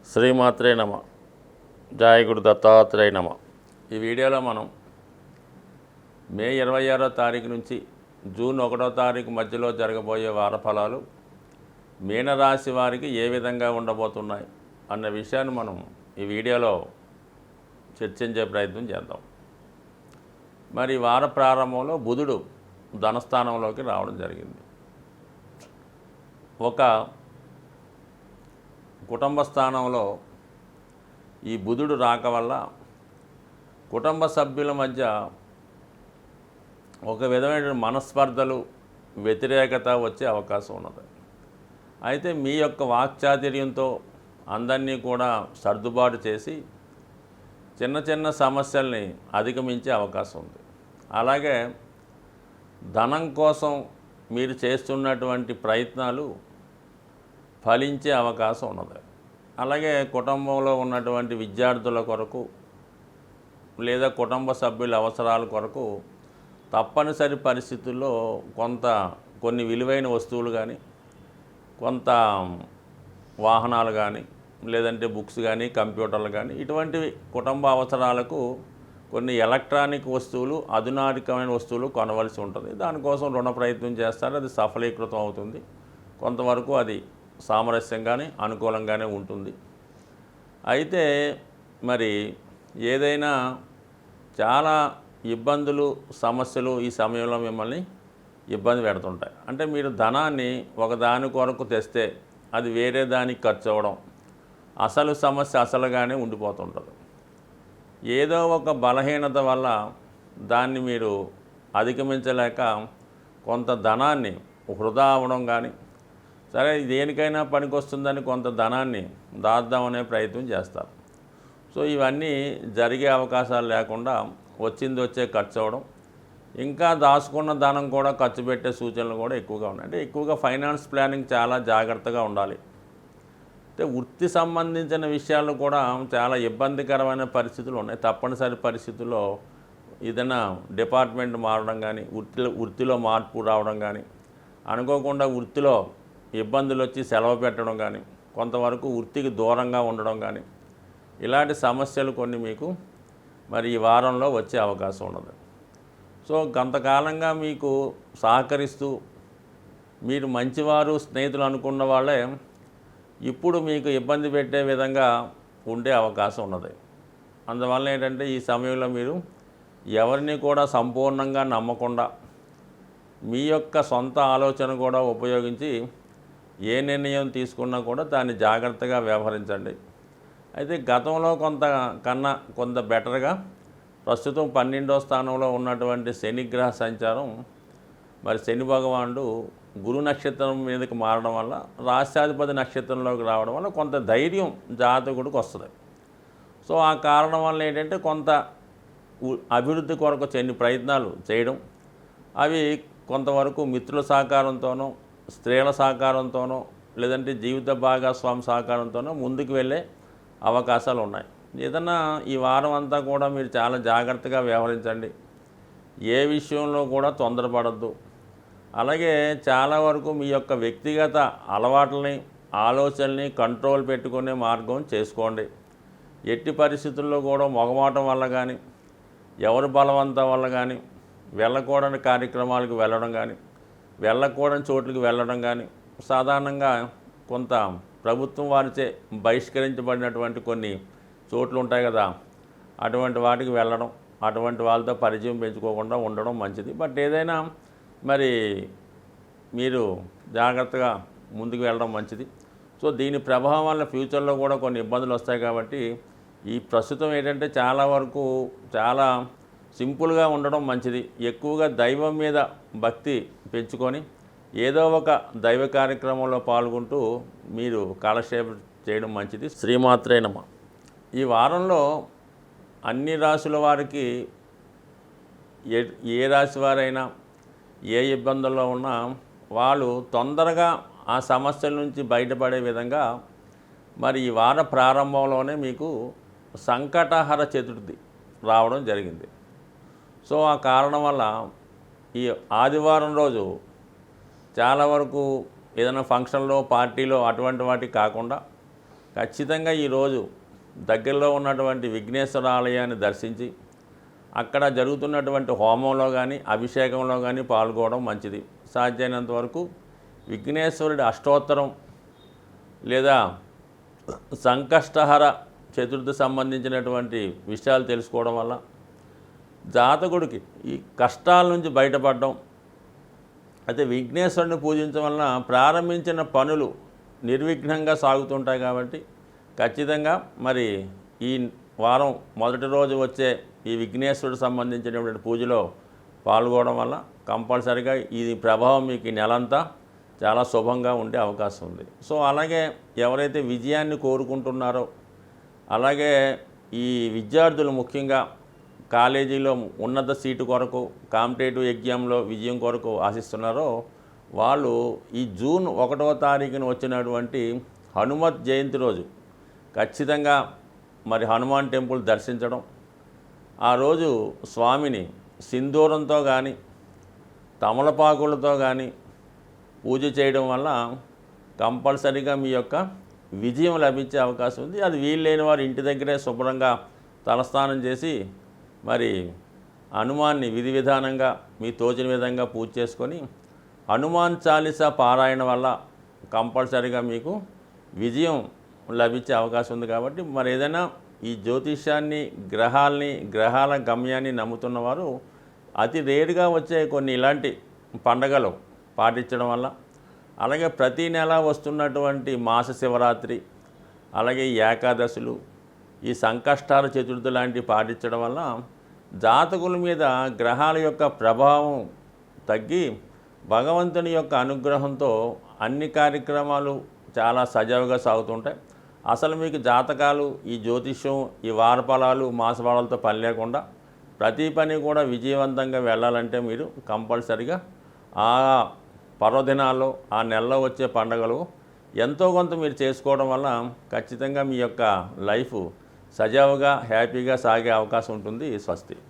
శ్రీమాత్రే నమ. జయ గురు దత్తాత్రేయ నమ. ఈ వీడియోలో మనం మే 26వ తారీఖు నుంచి జూన్ 1వ తారీఖు మధ్యలో జరగబోయే వారఫలాలు మీనరాశి వారికి ఏ విధంగా ఉండబోతున్నాయి అన్న విషయాన్ని మనం ఈ వీడియోలో చర్చించే ప్రయత్నం చేద్దాం. మరి వార ప్రారంభంలో బుధుడు ధనస్థానంలోకి రావడం జరిగింది. ఒక కుటుంబ స్థానంలో ఈ బుధుడు రాక వల్ల కుటుంబ సభ్యుల మధ్య ఒక విధమైన మనస్పర్ధలు, వ్యతిరేకత వచ్చే అవకాశం ఉన్నది. అయితే మీ యొక్క వాక్చాతుర్యంతో అందరినీ కూడా సర్దుబాటు చేసి చిన్న చిన్న సమస్యల్ని అధిగమించే అవకాశం ఉంది. అలాగే ధనం కోసం మీరు చేస్తున్నటువంటి ప్రయత్నాలు ఫలించే అవకాశం ఉన్నది. అలాగే కుటుంబంలో ఉన్నటువంటి విద్యార్థుల కొరకు లేదా కుటుంబ సభ్యుల అవసరాల కొరకు తప్పనిసరి పరిస్థితుల్లో కొన్ని విలువైన వస్తువులు కానీ, కొంత వాహనాలు కానీ, లేదంటే బుక్స్ కానీ, కంప్యూటర్లు కానీ, ఇటువంటివి కుటుంబ అవసరాలకు కొన్ని ఎలక్ట్రానిక్ వస్తువులు, అధునాతనమైన వస్తువులు కొనవలసి ఉంటుంది. దానికోసం రుణ ప్రయత్నం చేస్తారు. అది సఫలీకృతం అవుతుంది. కొంతవరకు అది సామరస్యంగానే అనుకూలంగానే ఉంటుంది. అయితే మరి ఏదైనా చాలా ఇబ్బందులు, సమస్యలు ఈ సమయంలో మిమ్మల్ని ఇబ్బంది పెడుతుంటాయి. అంటే మీరు ధనాన్ని ఒకదాని కొరకు తెస్తే అది వేరే దానికి ఖర్చు అవ్వడం, అసలు సమస్య అసలుగానే ఉండిపోతుంటుంది. ఏదో ఒక బలహీనత వల్ల దాన్ని మీరు అధిగమించలేక కొంత ధనాన్ని వృధా అవ్వడం కానీ, సరే దేనికైనా పనికొస్తుందని కొంత ధనాన్ని దాద్దామనే ప్రయత్నం చేస్తారు. సో ఇవన్నీ జరిగే అవకాశాలు లేకుండా వచ్చింది వచ్చే ఖర్చు అవ్వడం, ఇంకా దాచుకున్న ధనం కూడా ఖర్చు పెట్టే సూచనలు కూడా ఎక్కువగా ఉన్నాయి. అంటే ఎక్కువగా ఫైనాన్స్ ప్లానింగ్ చాలా జాగ్రత్తగా ఉండాలి. అంటే వృత్తి సంబంధించిన విషయాలు కూడా చాలా ఇబ్బందికరమైన పరిస్థితులు ఉన్నాయి. తప్పనిసరి పరిస్థితుల్లో ఏదైనా డిపార్ట్మెంట్ మారడం కానీ, వృత్తిలో మార్పు రావడం కానీ, అనుకోకుండా వృత్తిలో ఇబ్బందులు వచ్చి సెలవు పెట్టడం కానీ, కొంతవరకు వృత్తికి దూరంగా ఉండడం కానీ, ఇలాంటి సమస్యలు కొన్ని మీకు మరి ఈ వారంలో వచ్చే అవకాశం ఉన్నది. సో కొంతకాలంగా మీకు సహకరిస్తూ మీరు మంచివారు, స్నేహితులు అనుకున్న వాళ్ళే ఇప్పుడు మీకు ఇబ్బంది పెట్టే విధంగా ఉండే అవకాశం ఉన్నది. అందువల్ల ఏంటంటే ఈ సమయంలో మీరు ఎవరిని కూడా సంపూర్ణంగా నమ్మకుండా మీ యొక్క సొంత ఆలోచన కూడా ఉపయోగించి ఏ నిర్ణయం తీసుకున్నా కూడా దాన్ని జాగ్రత్తగా వ్యవహరించండి. అయితే గతంలో కొంత బెటర్గా ప్రస్తుతం 12వ స్థానంలో ఉన్నటువంటి శనిగ్రహ సంచారం, మరి శని భగవానుడు గురు నక్షత్రం మీదకి మారడం వల్ల, రాష్ట్రాధిపతి నక్షత్రంలోకి రావడం వల్ల కొంత ధైర్యం జాతకుడికి వస్తుంది. సో ఆ కారణం వల్ల ఏంటంటే కొంత అభివృద్ధి కొరకు కొన్ని ప్రయత్నాలు చేయడం, అవి కొంతవరకు మిత్రుల సహకారంతోనో, స్త్రీల సహకారంతోనో, లేదంటే జీవిత భాగస్వామి సహకారంతోనో ముందుకు వెళ్ళే అవకాశాలు ఉన్నాయి. ఏదన్నా ఈ వారం అంతా కూడా మీరు చాలా జాగ్రత్తగా వ్యవహరించండి. ఏ విషయంలో కూడా తొందరపడద్దు. అలాగే చాలా వరకు మీ యొక్క వ్యక్తిగత అలవాట్లని, ఆలోచనల్ని కంట్రోల్ పెట్టుకునే మార్గం చేసుకోండి. ఎట్టి పరిస్థితుల్లో కూడా మొగమాటం వల్ల కానీ, ఎవరి బలవంతం వల్ల కానీ, వెళ్ళకూడని కార్యక్రమాలకు వెళ్ళడం కానీ, వెళ్ళకూడని చోట్లకి వెళ్ళడం కానీ, సాధారణంగా కొంత ప్రభుత్వం వారిచే బహిష్కరించబడినటువంటి కొన్ని చోట్లు ఉంటాయి కదా, అటువంటి వాటికి వెళ్ళడం, అటువంటి వాళ్ళతో పరిచయం పెంచుకోకుండా ఉండడం మంచిది. బట్ ఏదైనా మరి మీరు జాగ్రత్తగా ముందుకు వెళ్ళడం మంచిది. సో దీని ప్రభావం వల్ల ఫ్యూచర్లో కూడా కొన్ని ఇబ్బందులు వస్తాయి. కాబట్టి ఈ ప్రస్తుతం ఏంటంటే చాలా వరకు చాలా సింపుల్గా ఉండడం మంచిది. ఎక్కువగా దైవం మీద భక్తి పెంచుకొని ఏదో ఒక దైవ కార్యక్రమంలో పాల్గొంటూ మీరు కాలక్షేపం చేయడం మంచిది. శ్రీమాత్రే నమ. ఈ వారంలో అన్ని రాశుల వారికి ఏ రాశి వారైనా ఏ ఇబ్బందుల్లో ఉన్నా వాళ్ళు తొందరగా ఆ సమస్యల నుంచి బయటపడే విధంగా మరి ఈ వార ప్రారంభంలోనే మీకు సంకటహర చతుర్థి రావడం జరిగింది. సో ఆ కారణం వల్ల ఈ ఆదివారం రోజు చాలా వరకు ఏదైనా ఫంక్షన్లో, పార్టీలో అటువంటి వాటికి కాకుండా ఖచ్చితంగా ఈరోజు దగ్గరలో ఉన్నటువంటి విఘ్నేశ్వర ఆలయాన్ని దర్శించి అక్కడ జరుగుతున్నటువంటి హోమంలో కానీ అభిషేకంలో కానీ పాల్గొనడం మంచిది. సాధ్యమైనంత వరకు విఘ్నేశ్వరుడి అష్టోత్తరం లేదా సంకష్టహర చతుర్థి సంబంధించినటువంటి విషయాలు తెలుసుకోవడం వల్ల జాతకుడికి ఈ కష్టాల నుంచి బయటపడడం. అయితే విఘ్నేశ్వరుని పూజించడం వలన ప్రారంభించిన పనులు నిర్విఘ్నంగా సాగుతుంటాయి. కాబట్టి ఖచ్చితంగా మరి ఈ వారం మొదటి రోజు వచ్చే ఈ విఘ్నేశ్వరుడు సంబంధించినటువంటి పూజలో పాల్గొనడం వల్ల కంపల్సరిగా ఈ ప్రభావం మీకు ఈ నెలంతా చాలా శుభంగా ఉండే అవకాశం ఉంది. సో అలాగే ఎవరైతే విజయాన్ని కోరుకుంటున్నారో, అలాగే ఈ విద్యార్థులు ముఖ్యంగా కాలేజీలో ఉన్నత సీటు కొరకు కాంపిటేటివ్ ఎగ్జామ్లో విజయం కొరకు ఆశిస్తున్నారో వాళ్ళు ఈ జూన్ 1వ తారీఖున వచ్చినటువంటి హనుమత్ జయంతి రోజు ఖచ్చితంగా మరి హనుమాన్ టెంపుల్ దర్శించడం, ఆ రోజు స్వామిని సింధూరంతో కానీ తమలపాకులతో కానీ పూజ చేయడం వల్ల కంపల్సరీగా మీ యొక్క విజయం లభించే అవకాశం ఉంది. అది వీల్లేని వారు ఇంటి దగ్గరే శుభ్రంగా తలస్నానం చేసి మరి హనుమాన్ని విధి విధానంగా మీ తోచిన విధంగా పూజ చేసుకొని హనుమాన్ చాలీసా పారాయణ వల్ల కంపల్సరీగా మీకు విజయం లభించే అవకాశం ఉంది. కాబట్టి మరి ఏదైనా ఈ జ్యోతిష్యాన్ని గ్రహాల గమ్యాన్ని నమ్ముతున్నవారు అతి రేరుగా వచ్చే కొన్ని ఇలాంటి పండగలు పాటించడం వల్ల, అలాగే ప్రతీ నెల వస్తున్నటువంటి మాస శివరాత్రి, అలాగే ఈ ఏకాదశులు, ఈ సంకష్టాల చతుర్థి లాంటివి పాటించడం వల్ల జాతకుల మీద గ్రహాల యొక్క ప్రభావం తగ్గి భగవంతుని యొక్క అనుగ్రహంతో అన్ని కార్యక్రమాలు చాలా సజావుగా సాగుతుంటాయి. అసలు మీకు జాతకాలు, ఈ జ్యోతిష్యం, ఈ వారఫలాలు మాసఫలాలతో పని లేకుండా ప్రతి పని కూడా విజయవంతంగా వెళ్ళాలంటే మీరు కంపల్సరిగా ఆ పర్వదినాల్లో ఆ నెలలో వచ్చే పండుగలు ఎంతో కొంత మీరు చేసుకోవడం వల్ల ఖచ్చితంగా మీ యొక్క లైఫ్ సజావుగా హ్యాపీగా సాగే అవకాశం ఉంటుంది. స్వస్తి.